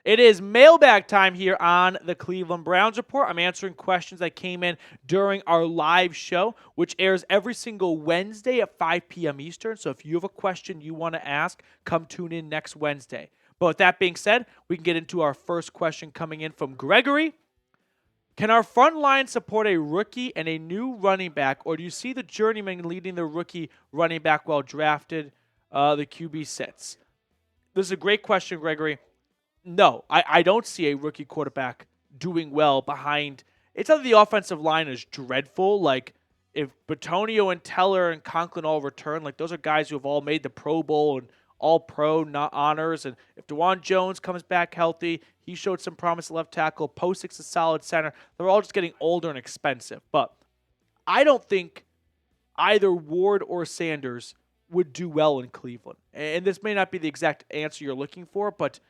It is mailbag time here on the Cleveland Browns Report. I'm answering questions that came in during our live show, which airs every single Wednesday at 5 p.m. Eastern. So if you have a question you want to ask, come tune in next Wednesday. But with that being said, we can get into our first question coming in from Gregory. Can our front line support a rookie and a new running back, or do you see the journeyman leading the rookie running back while drafted the QB sits? This is a great question, Gregory. No, I don't see a rookie quarterback doing well behind. It's not that the offensive line is dreadful. Like, if Batonio and Teller and Conklin all return, like, those are guys who have all made the Pro Bowl and all-pro, not honors. And if DeJuan Jones comes back healthy, he showed some promise at left tackle. Postic's a solid center. They're all just getting older and expensive. But I don't think either Ward or Sanders would do well in Cleveland. And this may not be the exact answer you're looking for, but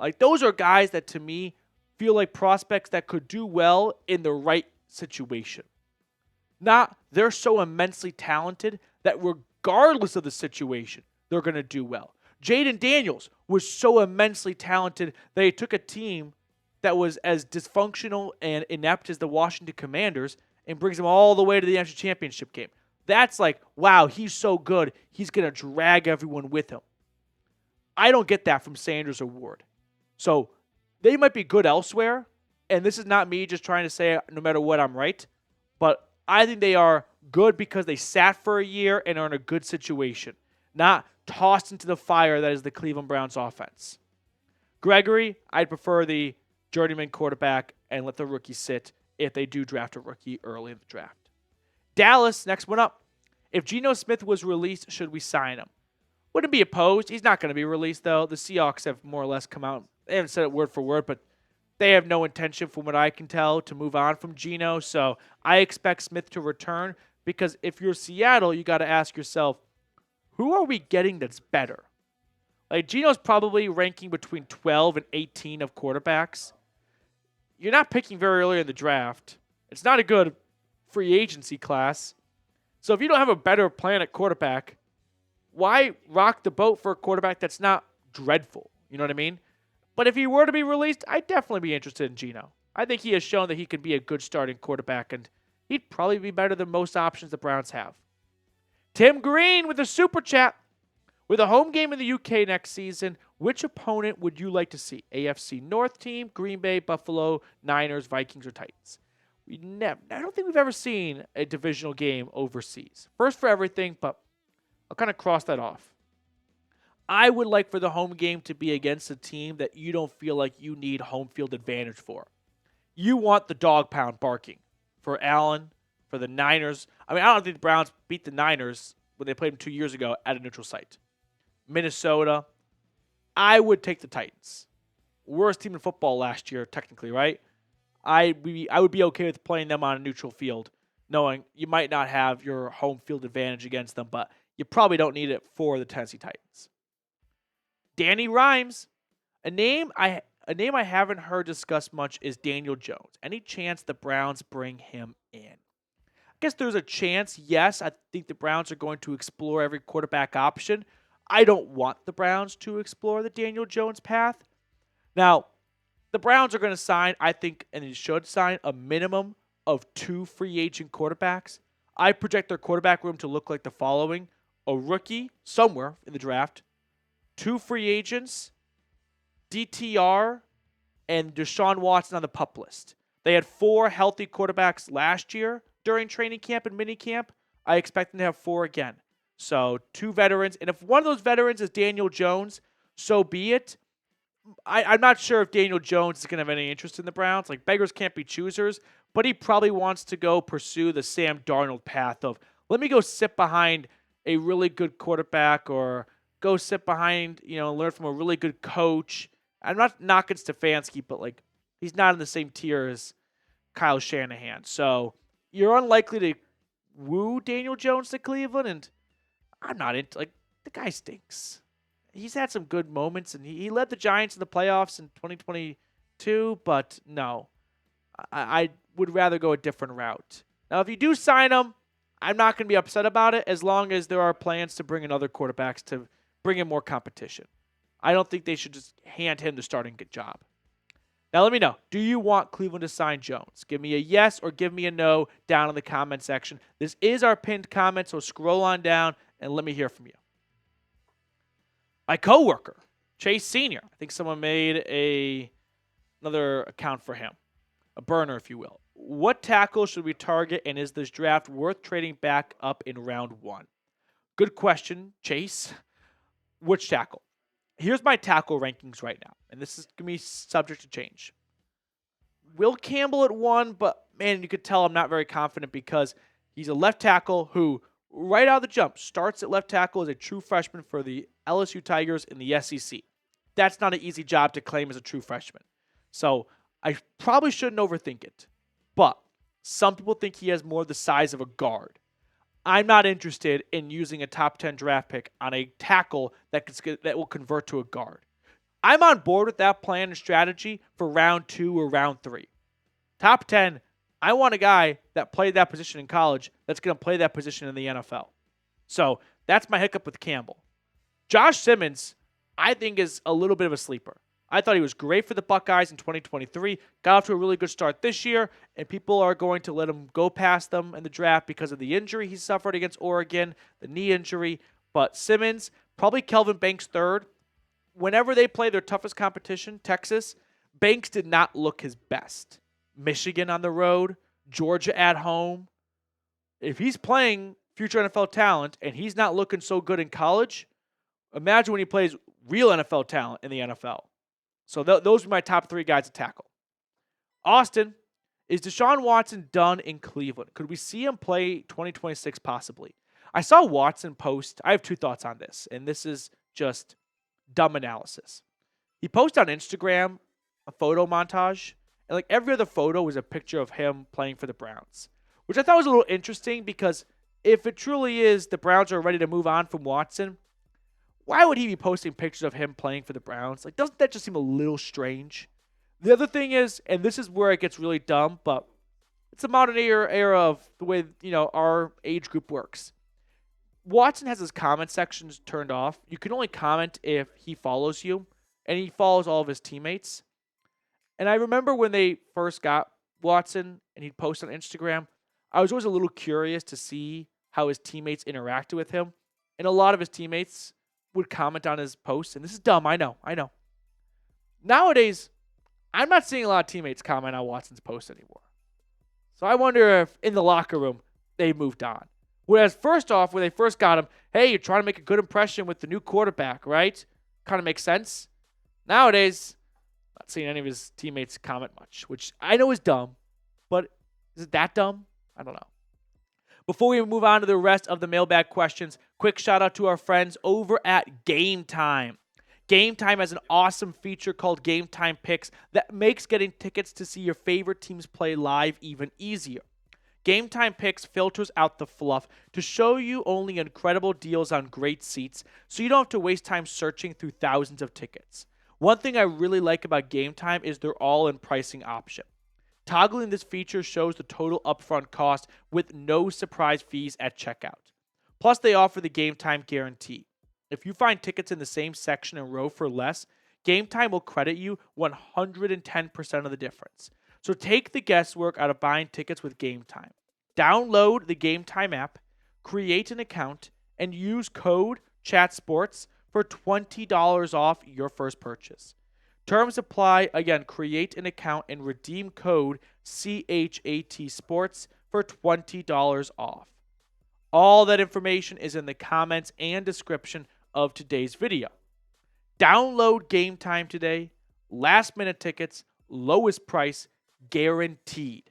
like, those are guys that, to me, feel like prospects that could do well in the right situation. Not they're so immensely talented that regardless of the situation, they're going to do well. Jaden Daniels was so immensely talented that he took a team that was as dysfunctional and inept as the Washington Commanders and brings them all the way to the NFC Championship game. That's like, wow, he's so good, he's going to drag everyone with him. I don't get that from Sanders or Ward. So they might be good elsewhere, and this is not me just trying to say no matter what I'm right, but I think they are good because they sat for a year and are in a good situation, not tossed into the fire that is the Cleveland Browns offense. Gregory, I'd prefer the journeyman quarterback and let the rookie sit if they do draft a rookie early in the draft. Dallas, next one up. If Geno Smith was released, should we sign him? Wouldn't be opposed. He's not going to be released, though. The Seahawks have more or less come out. They haven't said it word for word, but they have no intention, from what I can tell, to move on from Geno. So I expect Smith to return because if you're Seattle, you got to ask yourself, who are we getting that's better? Like, Geno's probably ranking between 12 and 18 of quarterbacks. You're not picking very early in the draft. It's not a good free agency class. So if you don't have a better plan at quarterback, why rock the boat for a quarterback that's not dreadful? You know what I mean? But if he were to be released, I'd definitely be interested in Geno. I think he has shown that he could be a good starting quarterback, and he'd probably be better than most options the Browns have. Tim Green with a super chat. With a home game in the UK next season, which opponent would you like to see? AFC North team, Green Bay, Buffalo, Niners, Vikings, or Titans? I don't think we've ever seen a divisional game overseas. First for everything, but I'll kind of cross that off. I would like for the home game to be against a team that you don't feel like you need home field advantage for. You want the dog pound barking for Allen, for the Niners. I mean, I don't think the Browns beat the Niners when they played them 2 years ago at a neutral site. Minnesota, I would take the Titans. Worst team in football last year, technically, right? I would be okay with playing them on a neutral field, knowing you might not have your home field advantage against them, but you probably don't need it for the Tennessee Titans. Danny Rhymes, a name I haven't heard discussed much is Daniel Jones. Any chance the Browns bring him in? I guess there's a chance, yes. I think the Browns are going to explore every quarterback option. I don't want the Browns to explore the Daniel Jones path. Now, the Browns are going to sign, I think, and they should sign a minimum of 2 free agent quarterbacks. I project their quarterback room to look like the following: a rookie somewhere in the draft, 2 free agents, DTR, and Deshaun Watson on the PUP list. They had 4 healthy quarterbacks last year during training camp and mini camp. I expect them to have 4 again. So 2 veterans. And if one of those veterans is Daniel Jones, so be it. I'm not sure if Daniel Jones is going to have any interest in the Browns. Like, beggars can't be choosers. But he probably wants to go pursue the Sam Darnold path of, let me go sit behind a really good quarterback, or go sit behind, learn from a really good coach. I'm not knocking Stefanski, but, like, he's not in the same tier as Kyle Shanahan. So you're unlikely to woo Daniel Jones to Cleveland, and I'm not into, like, the guy stinks. He's had some good moments, and he led the Giants in the playoffs in 2022, but no. I would rather go a different route. Now, if you do sign him, I'm not going to be upset about it as long as there are plans to bring in other quarterbacks to bring in more competition. I don't think they should just hand him the starting job. Now let me know. Do you want Cleveland to sign Jones? Give me a yes or give me a no down in the comment section. This is our pinned comment, so scroll on down and let me hear from you. My coworker, Chase Sr. I think someone made another account for him, a burner, if you will. What tackle should we target, and is this draft worth trading back up in round 1? Good question, Chase. Which tackle? Here's my tackle rankings right now, and this is going to be subject to change. Will Campbell at 1, but man, you could tell I'm not very confident because he's a left tackle who, right out of the jump, starts at left tackle as a true freshman for the LSU Tigers in the SEC. That's not an easy job to claim as a true freshman. So I probably shouldn't overthink it. But some people think he has more the size of a guard. I'm not interested in using a top 10 draft pick on a tackle that will convert to a guard. I'm on board with that plan and strategy for round 2 or round 3. Top 10, I want a guy that played that position in college that's going to play that position in the NFL. So that's my hiccup with Campbell. Josh Simmons, I think, is a little bit of a sleeper. I thought he was great for the Buckeyes in 2023, got off to a really good start this year, and people are going to let him go past them in the draft because of the injury he suffered against Oregon, the knee injury. But Simmons, probably Kelvin Banks third. Whenever they play their toughest competition, Texas, Banks did not look his best. Michigan on the road, Georgia at home. If he's playing future NFL talent and he's not looking so good in college, imagine when he plays real NFL talent in the NFL. So those are my top 3 guys to tackle. Austin, is Deshaun Watson done in Cleveland? Could we see him play 2026 possibly? I saw Watson post. I have 2 thoughts on this, and this is just dumb analysis. He posted on Instagram a photo montage, and like every other photo was a picture of him playing for the Browns, which I thought was a little interesting because if it truly is the Browns are ready to move on from Watson, why would he be posting pictures of him playing for the Browns? Like, doesn't that just seem a little strange? The other thing is, and this is where it gets really dumb, but it's a modern era of the way, our age group works. Watson has his comment sections turned off. You can only comment if he follows you, and he follows all of his teammates. And I remember when they first got Watson and he'd post on Instagram, I was always a little curious to see how his teammates interacted with him. And a lot of his teammates would comment on his posts, and this is dumb, I know. Nowadays, I'm not seeing a lot of teammates comment on Watson's posts anymore. So I wonder if in the locker room, they moved on. Whereas first off, when they first got him, hey, you're trying to make a good impression with the new quarterback, right? Kind of makes sense. Nowadays, not seeing any of his teammates comment much, which I know is dumb, but is it that dumb? I don't know. Before we move on to the rest of the mailbag questions, quick shout out to our friends over at Game Time. Game Time has an awesome feature called Game Time Picks that makes getting tickets to see your favorite teams play live even easier. Game Time Picks filters out the fluff to show you only incredible deals on great seats, so you don't have to waste time searching through thousands of tickets. One thing I really like about Game Time is their all-in pricing option. Toggling this feature shows the total upfront cost with no surprise fees at checkout. Plus, they offer the Game Time guarantee. If you find tickets in the same section and row for less, Game Time will credit you 110% of the difference. So take the guesswork out of buying tickets with Game Time. Download the Game Time app, create an account, and use code CHATSPORTS for $20 off your first purchase. Terms apply. Again, create an account and redeem code CHAT Sports for $20 off. All that information is in the comments and description of today's video. Download Game Time today. Last minute tickets, lowest price, guaranteed.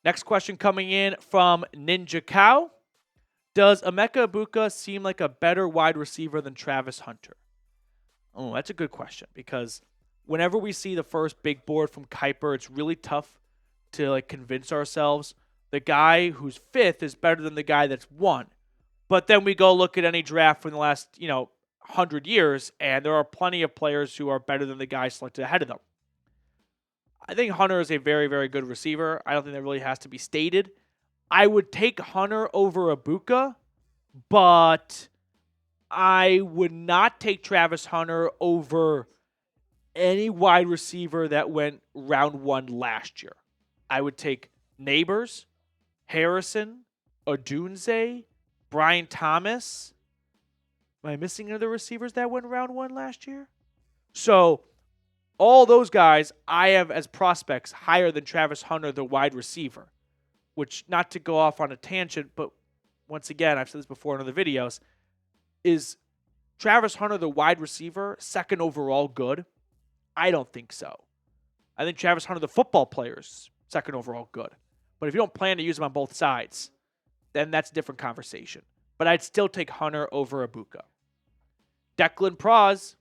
Next question coming in from Ninja Cow. Does Emeka Abuka seem like a better wide receiver than Travis Hunter? Oh, that's a good question because whenever we see the first big board from Kuiper, it's really tough to convince ourselves the guy who's 5th is better than the guy that's 1. But then we go look at any draft from the last, 100 years, and there are plenty of players who are better than the guy selected ahead of them. I think Hunter is a very, very good receiver. I don't think that really has to be stated. I would take Hunter over Abuka, but I would not take Travis Hunter over any wide receiver that went round 1 last year. I would take Neighbors, Harrison, Odunze, Brian Thomas. Am I missing any other receivers that went round 1 last year? So all those guys I have as prospects higher than Travis Hunter, the wide receiver, which, not to go off on a tangent, but once again, I've said this before in other videos, is Travis Hunter, the wide receiver, second overall good? I don't think so. I think Travis Hunter, the football player, is second overall good. But if you don't plan to use him on both sides, then that's a different conversation. But I'd still take Hunter over Abuka. Declan Praz,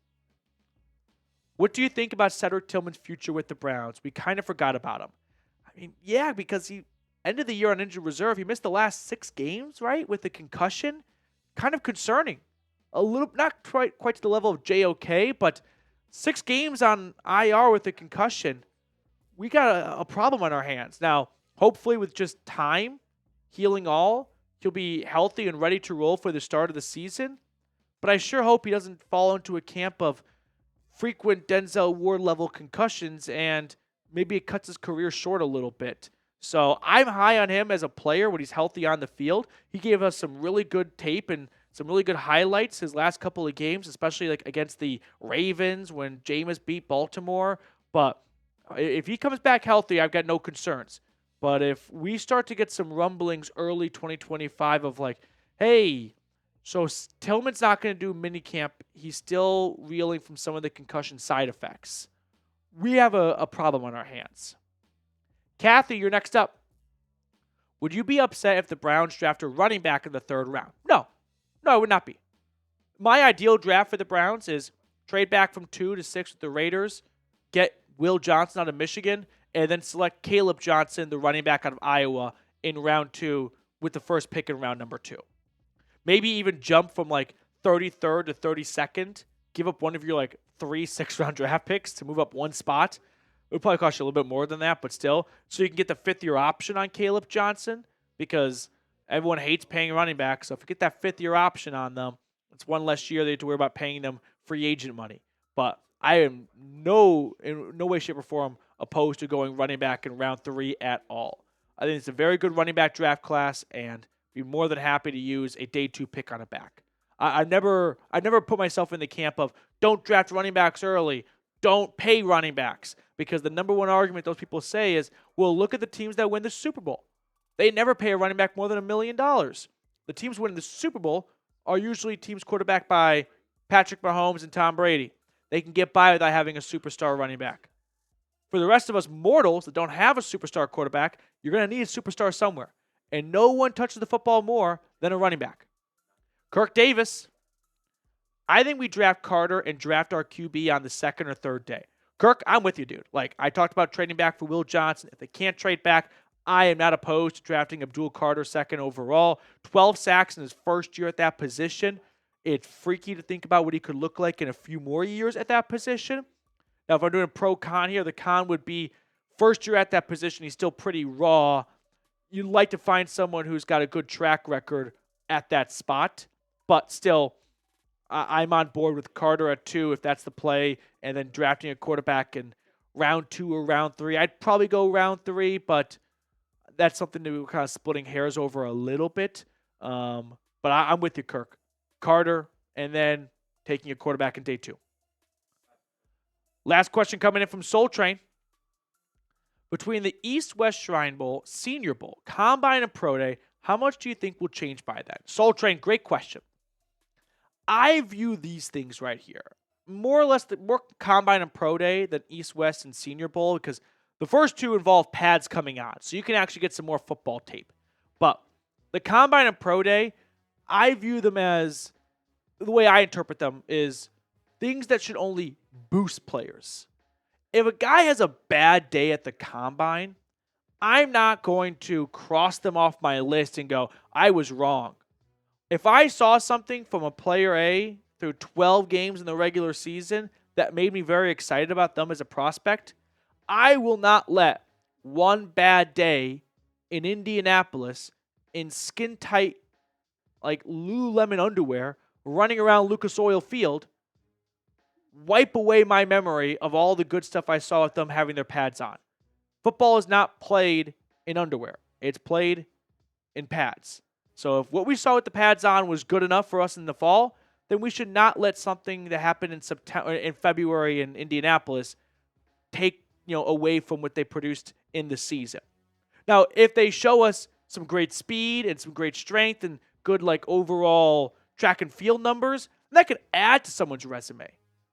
what do you think about Cedric Tillman's future with the Browns? We kind of forgot about him. I mean, yeah, because he ended the year on injured reserve. He missed the last 6 games, right, with the concussion. Kind of concerning. A little, not quite to the level of JOK, but 6 games on IR with the concussion. We got a problem on our hands. Now, hopefully with just time, healing all, he'll be healthy and ready to roll for the start of the season. But I sure hope he doesn't fall into a camp of frequent Denzel Ward level concussions and maybe it cuts his career short a little bit. So I'm high on him as a player when he's healthy on the field. He gave us some really good tape and some really good highlights his last couple of games, especially like against the Ravens when Jameis beat Baltimore. But if he comes back healthy, I've got no concerns. But if we start to get some rumblings early 2025 of like, hey, so Tillman's not going to do minicamp. He's still reeling from some of the concussion side effects. We have a problem on our hands. Kathy, you're next up. Would you be upset if the Browns draft a running back in the 3rd round? No, I would not be. My ideal draft for the Browns is trade back from 2 to 6 with the Raiders, get Will Johnson out of Michigan, and then select Caleb Johnson, the running back out of Iowa, in round 2 with the first pick in round number 2. Maybe even jump from like 33rd to 32nd, give up one of your like 3 6-round draft picks to move up one spot. It would probably cost you a little bit more than that, but still. So you can get the 5th-year option on Caleb Johnson because everyone hates paying running backs. So if you get that 5th-year option on them, it's one less year they have to worry about paying them free agent money. But I am in no way, shape, or form opposed to going running back in round 3 at all. I think it's a very good running back draft class, and be more than happy to use a day 2 pick on a back. I never put myself in the camp of don't draft running backs early, don't pay running backs, because the number one argument those people say is, well, look at the teams that win the Super Bowl. They never pay a running back more than $1 million. The teams winning the Super Bowl are usually teams quarterbacked by Patrick Mahomes and Tom Brady. They can get by without having a superstar running back. For the rest of us mortals that don't have a superstar quarterback, you're going to need a superstar somewhere. And no one touches the football more than a running back. Kirk Davis, I think we draft Carter and draft our QB on the 2nd or 3rd day. Kirk, I'm with you, dude. Like, I talked about trading back for Will Johnson. If they can't trade back, I am not opposed to drafting Abdul Carter 2nd overall. 12 sacks in his first year at that position. It's freaky to think about what he could look like in a few more years at that position. Now, if I'm doing a pro-con here, the con would be first year at that position, he's still pretty raw. You'd like to find someone who's got a good track record at that spot. But still, I'm on board with Carter at 2 if that's the play, and then drafting a quarterback in round 2 or round 3. I'd probably go round 3, but that's something that we're kind of splitting hairs over a little bit. But I'm with you, Kirk. Carter, and then taking a quarterback in day 2. Last question coming in from Soul Train. Between the East-West Shrine Bowl, Senior Bowl, Combine, and Pro Day, how much do you think will change by then? Soul Train, great question. I view these things right here, more or less more Combine and Pro Day than East-West and Senior Bowl, because the first 2 involve pads coming on, so you can actually get some more football tape. But the Combine and Pro Day, I view them as, the way I interpret them, is things that should only boost players. If a guy has a bad day at the Combine, I'm not going to cross them off my list and go, I was wrong. If I saw something from a player A through 12 games in the regular season that made me very excited about them as a prospect, I will not let one bad day in Indianapolis in skin-tight, like Lululemon underwear, running around Lucas Oil Field, wipe away my memory of all the good stuff I saw with them having their pads on. Football is not played in underwear. It's played in pads. So if what we saw with the pads on was good enough for us in the fall, then we should not let something that happened in February in Indianapolis take away from what they produced in the season. Now, if they show us some great speed and some great strength and good overall track and field numbers, that could add to someone's resume.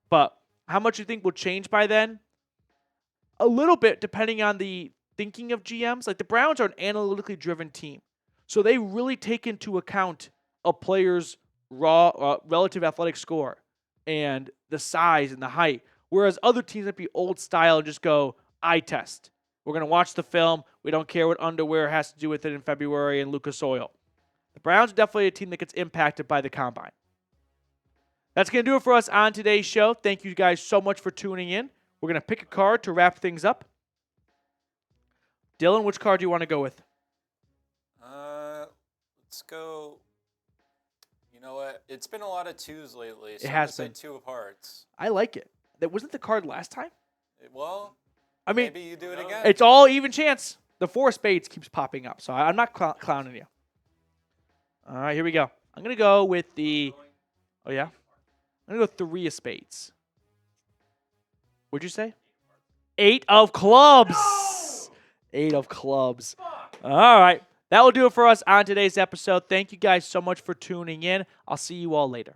But how much you think will change by then? A little bit, depending on the thinking of GMs. The Browns are an analytically driven team, so they really take into account a player's raw relative athletic score and the size and the height, whereas other teams might be old style and just go eye test. We're going to watch the film. We don't care what underwear has to do with it in February and Lucas Oil. The Browns are definitely a team that gets impacted by the combine. That's going to do it for us on today's show. Thank you guys so much for tuning in. We're going to pick a card to wrap things up. Dylan, which card do you want to go with? Let's go. You know what? It's been a lot of twos lately. So it has been. Say two of hearts. I like it. That wasn't the card last time? Maybe you do it again. It's all even chance. The 4 of spades keeps popping up, so I'm not clowning you. All right, here we go. I'm going to go with the... Oh, yeah? I'm going to go 3 of spades. What'd you say? 8 of clubs. No! 8 of clubs. All right. That will do it for us on today's episode. Thank you guys so much for tuning in. I'll see you all later.